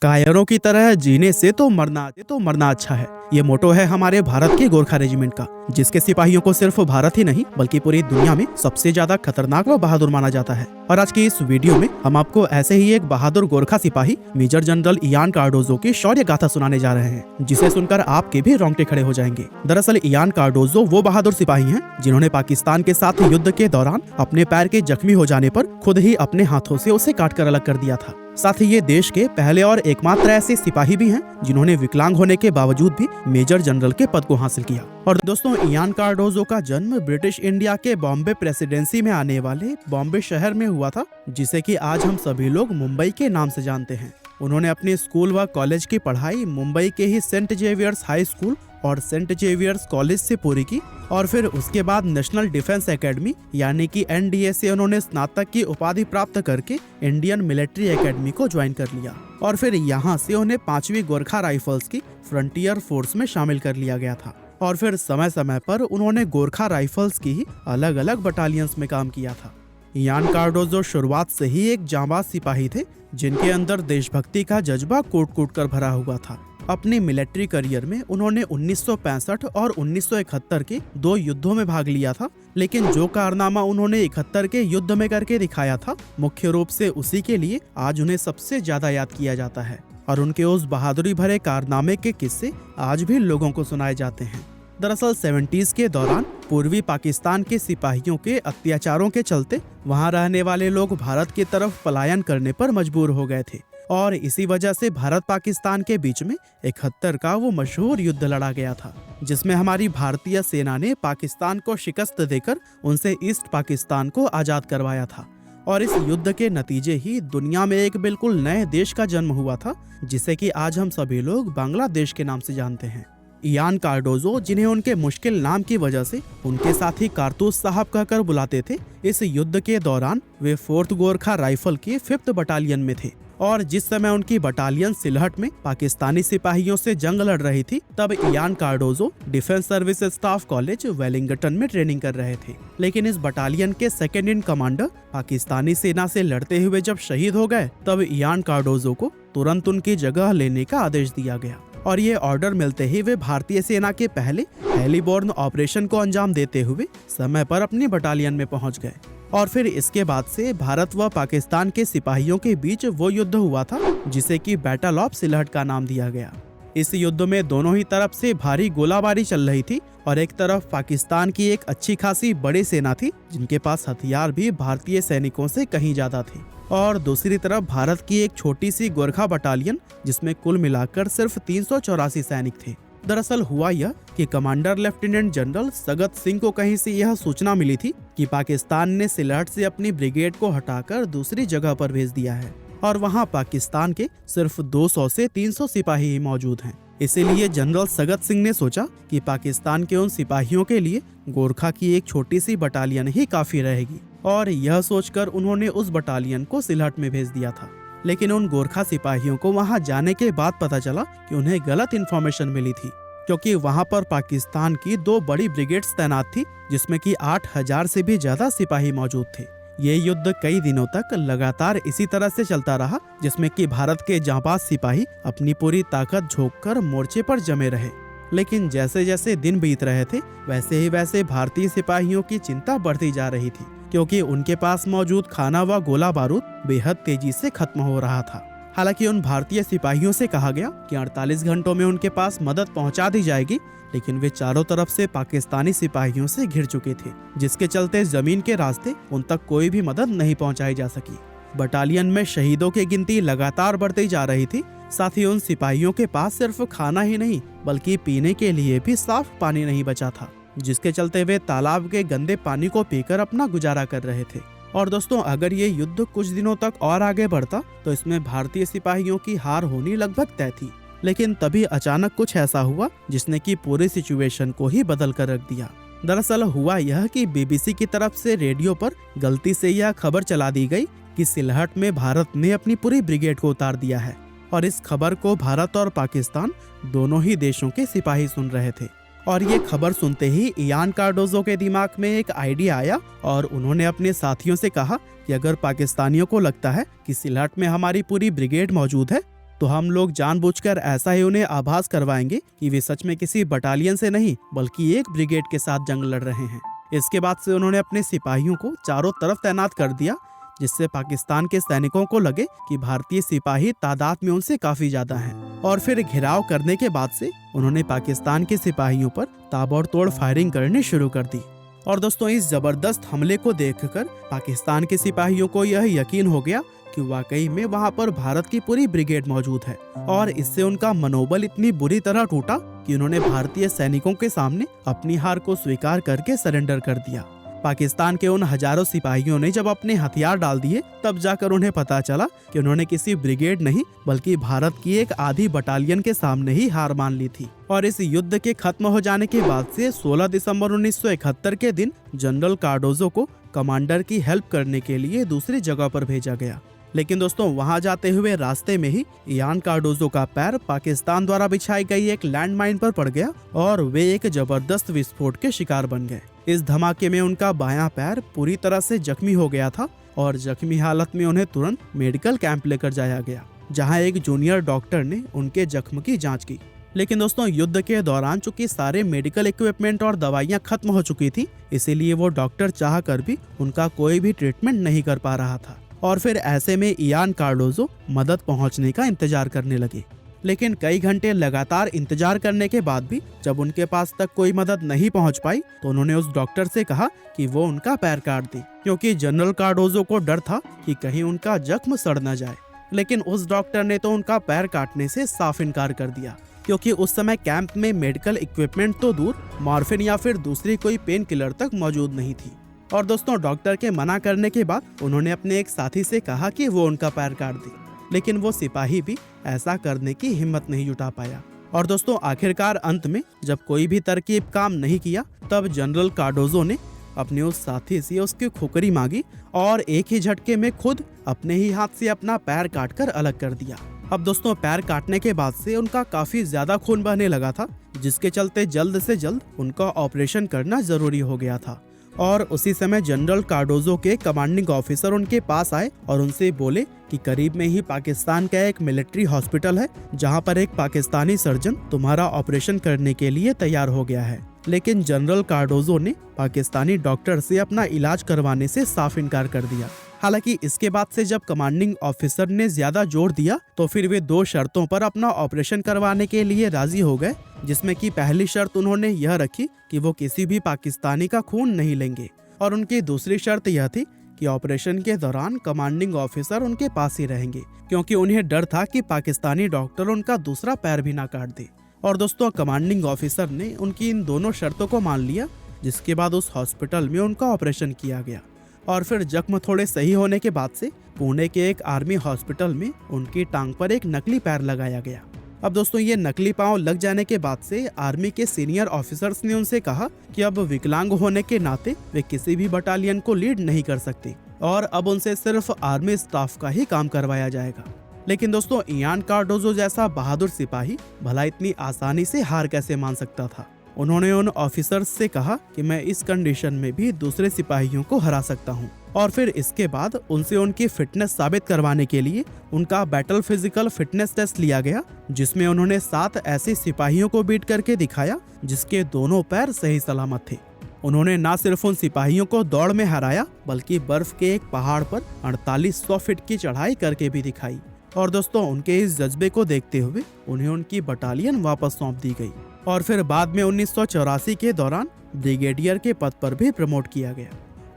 कायरों की तरह जीने से तो मरना अच्छा है। ये मोटो है हमारे भारत के गोरखा रेजिमेंट का, जिसके सिपाहियों को सिर्फ भारत ही नहीं बल्कि पूरी दुनिया में सबसे ज्यादा खतरनाक व बहादुर माना जाता है। और आज की इस वीडियो में हम आपको ऐसे ही एक बहादुर गोरखा सिपाही मेजर जनरल इयान कार्डोजो की शौर्य गाथा सुनाने जा रहे हैं, जिसे सुनकर आपके भी रोंगटे खड़े हो जाएंगे। दरअसल इयान कार्डोजो वो बहादुर सिपाही हैं जिन्होंने पाकिस्तान के साथ युद्ध के दौरान अपने पैर के जख्मी हो जाने पर खुद ही अपने हाथों से उसे काट कर अलग कर दिया था। साथ ही ये देश के पहले और एकमात्र ऐसे सिपाही भी हैं जिन्होंने विकलांग होने के बावजूद भी मेजर जनरल के पद को हासिल किया। और दोस्तों, इयान कार्डोजो का जन्म ब्रिटिश इंडिया के बॉम्बे प्रेसिडेंसी में आने वाले बॉम्बे शहर में हुआ था, जिसे कि आज हम सभी लोग मुंबई के नाम से जानते हैं। उन्होंने अपनी स्कूल व कॉलेज की पढ़ाई मुंबई के ही सेंट जेवियर्स हाई स्कूल और सेंट जेवियर्स कॉलेज से पूरी की और फिर उसके बाद नेशनल डिफेंस एकेडमी यानी कि एनडीए से उन्होंने स्नातक की उपाधि प्राप्त करके इंडियन मिलिट्री एकेडमी को ज्वाइन कर लिया और फिर यहाँ से उन्हें 5वीं गोरखा राइफल्स की फ्रंटियर फोर्स में शामिल कर लिया गया था। और फिर समय समय पर उन्होंने गोरखा राइफल्स की ही अलग अलग बटालियंस में काम किया था। इयान कार्डोजो शुरुआत से ही एक जांबाज सिपाही थे जिनके अंदर देशभक्ति का जज्बा कूट कूट कर भरा हुआ था। अपने मिलिट्री करियर में उन्होंने 1965 और 1971 के 2 युद्धों में भाग लिया था, लेकिन जो कारनामा उन्होंने 71 के युद्ध में करके दिखाया था, मुख्य रूप से उसी के लिए आज उन्हें सबसे ज्यादा याद किया जाता है। और उनके उस बहादुरी भरे कारनामे के किस्से आज भी लोगों को सुनाए जाते हैं। दरअसल 70s के दौरान पूर्वी पाकिस्तान के सिपाहियों के अत्याचारों के चलते वहां रहने वाले लोग भारत की तरफ पलायन करने पर मजबूर हो गए थे और इसी वजह से भारत पाकिस्तान के बीच में 71 का वो मशहूर युद्ध लड़ा गया था, जिसमें हमारी भारतीय सेना ने पाकिस्तान को शिकस्त देकर उनसे ईस्ट पाकिस्तान को आजाद करवाया था। और इस युद्ध के नतीजे ही दुनिया में एक बिल्कुल नए देश का जन्म हुआ था, जिसे कि आज हम सभी लोग बांग्लादेश के नाम से जानते हैं। इयान कार्डोजो, जिन्हें उनके मुश्किल नाम की वजह से उनके साथी कारतूस साहब कहकर बुलाते थे, इस युद्ध के दौरान वे 4th गोरखा राइफल की 5th बटालियन में थे। और जिस समय उनकी बटालियन सिलहट में पाकिस्तानी सिपाहियों से जंग लड़ रही थी, तब Ian Cardozo defence service staff college Wellington में ट्रेनिंग कर रहे थे। लेकिन इस बटालियन के 2nd इन कमांडर पाकिस्तानी सेना से लड़ते हुए जब शहीद हो गए, तब इयान कार्डोजो को तुरंत उनकी जगह लेने का आदेश दिया गया और ये ऑर्डर मिलते ही वे भारतीय सेना के पहले हेलीबॉर्न ऑपरेशन को अंजाम देते हुए समय पर अपनी बटालियन में पहुंच गए। और फिर इसके बाद से भारत व पाकिस्तान के सिपाहियों के बीच वो युद्ध हुआ था जिसे कि बैटल ऑफ सिलहट का नाम दिया गया। इस युद्ध में दोनों ही तरफ से भारी गोलाबारी चल रही थी और एक तरफ पाकिस्तान की एक अच्छी खासी बड़ी सेना थी जिनके पास हथियार भी भारतीय सैनिकों से कहीं ज्यादा थे, और दूसरी तरफ भारत की एक छोटी सी गोरखा बटालियन जिसमें कुल मिलाकर सिर्फ 384 सैनिक थे। दरअसल हुआ यह कि commander lieutenant general Sagat Singh को कहीं से यह सूचना मिली थी कि पाकिस्तान ने सिलहट से अपनी ब्रिगेड को हटाकर दूसरी जगह पर भेज दिया है और वहां पाकिस्तान के सिर्फ 200 से 300 सिपाही ही मौजूद हैं। इसीलिए जनरल सगत सिंह ने सोचा कि पाकिस्तान के उन सिपाहियों के लिए गोरखा की एक छोटी सी बटालियन ही काफी रहेगी, और यह सोचकर उन्होंने उस बटालियन को सिलहट में भेज दिया था। लेकिन उन गोरखा सिपाहियों को वहां जाने के बाद पता चला कि उन्हें गलत इन्फॉर्मेशन मिली थी, क्योंकि वहां पर पाकिस्तान की 2 बड़ी ब्रिगेड्स तैनात थी जिसमें कि 8000 से भी ज्यादा सिपाही मौजूद थे। ये युद्ध कई दिनों तक लगातार इसी तरह से चलता रहा, जिसमें कि भारत के जांबाज सिपाही अपनी पूरी ताकत झोंककर मोर्चे पर जमे रहे। लेकिन जैसे जैसे दिन बीत रहे थे वैसे ही वैसे भारतीय सिपाहियों की चिंता बढ़ती जा रही थी, क्योंकि उनके पास मौजूद खाना व गोला बारूद बेहद तेजी से खत्म हो रहा था। हालांकि उन भारतीय सिपाहियों से कहा गया कि 48 घंटों में उनके पास मदद पहुंचा दी जाएगी, लेकिन वे चारों तरफ से पाकिस्तानी सिपाहियों से घिर चुके थे, जिसके चलते जमीन के रास्ते उन तक कोई भी मदद नहीं पहुंचाई जा सकी। बटालियन में शहीदों की गिनती लगातार बढ़ती जा रही थी। साथ ही उन सिपाहियों के पास सिर्फ खाना ही नहीं बल्कि पीने के लिए भी साफ पानी नहीं बचा था, जिसके चलते वे तालाब के गंदे पानी को पीकर अपना गुजारा कर रहे थे। और दोस्तों, अगर ये युद्ध कुछ दिनों तक और आगे बढ़ता तो इसमें भारतीय सिपाहियों की हार होनी लगभग तय थी। लेकिन तभी अचानक कुछ ऐसा हुआ जिसने कि पूरी सिचुएशन को ही बदल कर रख दिया। दरअसल हुआ यह कि बीबीसी की तरफ से रेडियो पर गलती से यह खबर चला दी गई कि सिलहट में भारत ने अपनी पूरी ब्रिगेड को उतार दिया है, और इस खबर को भारत और पाकिस्तान दोनों ही देशों के सिपाही सुन रहे थे। और ये खबर सुनते ही इयान कार्डोजो के दिमाग में एक आइडिया आया और उन्होंने अपने साथियों से कहा कि अगर पाकिस्तानियों को लगता है कि सिलहट में हमारी पूरी ब्रिगेड मौजूद है तो हम लोग जानबूझकर ऐसा ही उन्हें आभास करवाएंगे कि वे सच में किसी बटालियन से नहीं बल्कि एक ब्रिगेड के साथ जंग लड़ रहे हैं। इसके बाद से उन्होंने अपने सिपाहियों को चारों तरफ तैनात कर दिया, जिससे पाकिस्तान के सैनिकों को लगे कि भारतीय सिपाही तादाद में उनसे काफी ज्यादा हैं। और फिर घिराव करने के बाद से उन्होंने पाकिस्तान के सिपाहियों पर ताबड़तोड़ फायरिंग करनी शुरू कर दी। और दोस्तों, इस जबरदस्त हमले को देखकर पाकिस्तान के सिपाहियों को यह यकीन हो गया कि वाकई में वहां पर भारत की पूरी ब्रिगेड मौजूद है, और इससे उनका मनोबल इतनी बुरी तरह टूटा कि उन्होंने भारतीय सैनिकों के सामने अपनी हार को स्वीकार करके सरेंडर कर दिया। पाकिस्तान के उन हजारों सिपाहियों ने जब अपने हथियार डाल दिए, तब जाकर उन्हें पता चला कि उन्होंने किसी ब्रिगेड नहीं बल्कि भारत की एक आधी बटालियन के सामने ही हार मान ली थी। और इस युद्ध के खत्म हो जाने के बाद से 16 दिसंबर 1971 के दिन जनरल कार्डोजो को कमांडर की हेल्प करने के लिए दूसरी जगह पर भेजा गया। लेकिन दोस्तों, वहां जाते हुए रास्ते में ही इयान कार्डोजो का पैर पाकिस्तान द्वारा बिछाई गई एक लैंडमाइन पर पड़ गया और वे एक जबरदस्त विस्फोट के शिकार बन गए। इस धमाके में उनका बायां पैर पूरी तरह से जख्मी हो गया था और जख्मी हालत में उन्हें तुरंत मेडिकल कैंप लेकर जाया गया, जहां एक जूनियर डॉक्टर ने उनके जख्म की जांच की। लेकिन दोस्तों, युद्ध के दौरान चूंकि सारे मेडिकल इक्विपमेंट और दवाइयां खत्म हो चुकी थी, इसीलिए वो डॉक्टर चाह कर भी उनका कोई भी ट्रीटमेंट नहीं कर पा रहा था। और फिर ऐसे में इयान कार्डोजो मदद पहुंचने का इंतजार करने लगे। लेकिन कई घंटे लगातार इंतजार करने के बाद भी जब उनके पास तक कोई मदद नहीं पहुंच पाई, तो उन्होंने उस डॉक्टर से कहा कि वो उनका पैर काट दे, क्योंकि जनरल कार्डोजो को डर था कि कहीं उनका जख्म सड़ न जाए। लेकिन उस डॉक्टर ने तो उनका पैर काटने से साफ इनकार कर दिया, क्योंकि उस समय कैंप में मेडिकल इक्विपमेंट तो दूर, मॉर्फिन या फिर दूसरी कोई पेन किलर तक मौजूद नहीं थी। और दोस्तों, डॉक्टर के मना करने के बाद उन्होंने अपने एक साथी से कहा कि वो उनका पैर काट दे, लेकिन वो सिपाही भी ऐसा करने की हिम्मत नहीं जुटा पाया। और दोस्तों, आखिरकार अंत में जब कोई भी तरकीब काम नहीं किया, तब जनरल कार्डोजो ने अपने उस साथी से उसकी खुकरी मांगी और एक ही झटके में खुद अपने ही हाथ से अपना पैर काटकर अलग कर दिया। अब दोस्तों, पैर काटने के बाद से उनका काफी ज्यादा खून बहने लगा था, जिसके चलते जल्द से जल्द उनका ऑपरेशन करना जरूरी हो गया था। और उसी समय जनरल कार्डोजो के कमांडिंग ऑफिसर उनके पास आए और उनसे बोले कि करीब में ही पाकिस्तान का एक मिलिट्री हॉस्पिटल है, जहां पर एक पाकिस्तानी सर्जन तुम्हारा ऑपरेशन करने के लिए तैयार हो गया है। लेकिन जनरल कार्डोजो ने पाकिस्तानी डॉक्टर से अपना इलाज करवाने से साफ इनकार कर दिया। हालांकि इसके बाद से जब कमांडिंग ऑफिसर ने ज्यादा जोर दिया, तो फिर वे 2 शर्तों पर अपना ऑपरेशन करवाने के लिए राजी हो गए, जिसमें कि पहली शर्त उन्होंने यह रखी कि वो किसी भी पाकिस्तानी का खून नहीं लेंगे, और उनकी दूसरी शर्त यह थी कि ऑपरेशन के दौरान कमांडिंग ऑफिसर उनके पास ही रहेंगे, क्योंकि उन्हें डर था कि पाकिस्तानी डॉक्टर उनका दूसरा पैर भी ना काट दे। और दोस्तों, कमांडिंग ऑफिसर ने उनकी इन दोनों शर्तों को मान लिया, जिसके बाद उस हॉस्पिटल में उनका ऑपरेशन किया गया। और फिर जख्म थोड़े सही होने के बाद से पुणे के एक आर्मी हॉस्पिटल में उनकी टांग पर एक नकली पैर लगाया गया। अब दोस्तों, ये नकली पांव लग जाने के बाद से आर्मी के सीनियर ऑफिसर्स ने उनसे कहा कि अब विकलांग होने के नाते वे किसी भी बटालियन को लीड नहीं कर सकते और अब उनसे सिर्फ आर्मी स्टाफ का ही काम करवाया जाएगा। लेकिन दोस्तों, इयान कार्डोजो जैसा बहादुर सिपाही भला इतनी आसानी से हार कैसे मान सकता था। उन्होंने उन ऑफिसर्स से कहा कि मैं इस कंडीशन में भी दूसरे सिपाहियों को हरा सकता हूं। और फिर इसके बाद उनसे उनकी फिटनेस साबित करवाने के लिए उनका बैटल फिजिकल फिटनेस टेस्ट लिया गया, जिसमें उन्होंने 7 ऐसे सिपाहियों को बीट करके दिखाया जिसके दोनों पैर सही सलामत थे। उन्होंने न सिर्फ उन सिपाहियों को दौड़ में हराया, बल्कि बर्फ के एक पहाड़ पर 4800 फीट की चढ़ाई करके भी दिखाई। और दोस्तों, उनके इस जज्बे को देखते हुए उन्हें उनकी बटालियन वापस सौंप दी गई और फिर बाद में 1984 के दौरान ब्रिगेडियर के पद पर भी प्रमोट किया गया।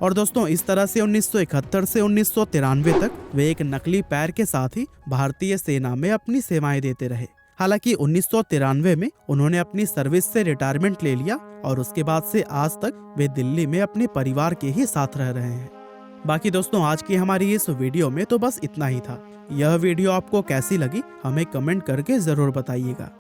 और दोस्तों, इस तरह से 1971 से 1993 तक वे एक नकली पैर के साथ ही भारतीय सेना में अपनी सेवाएं देते रहे। हालांकि 1993 में उन्होंने अपनी सर्विस से रिटायरमेंट ले लिया और उसके बाद से आज तक वे दिल्ली में अपने परिवार के ही साथ रह रहे हैं। बाकी दोस्तों, आज की हमारी इस वीडियो में तो बस इतना ही था। यह वीडियो आपको कैसी लगी हमें कमेंट करके जरूर बताइएगा।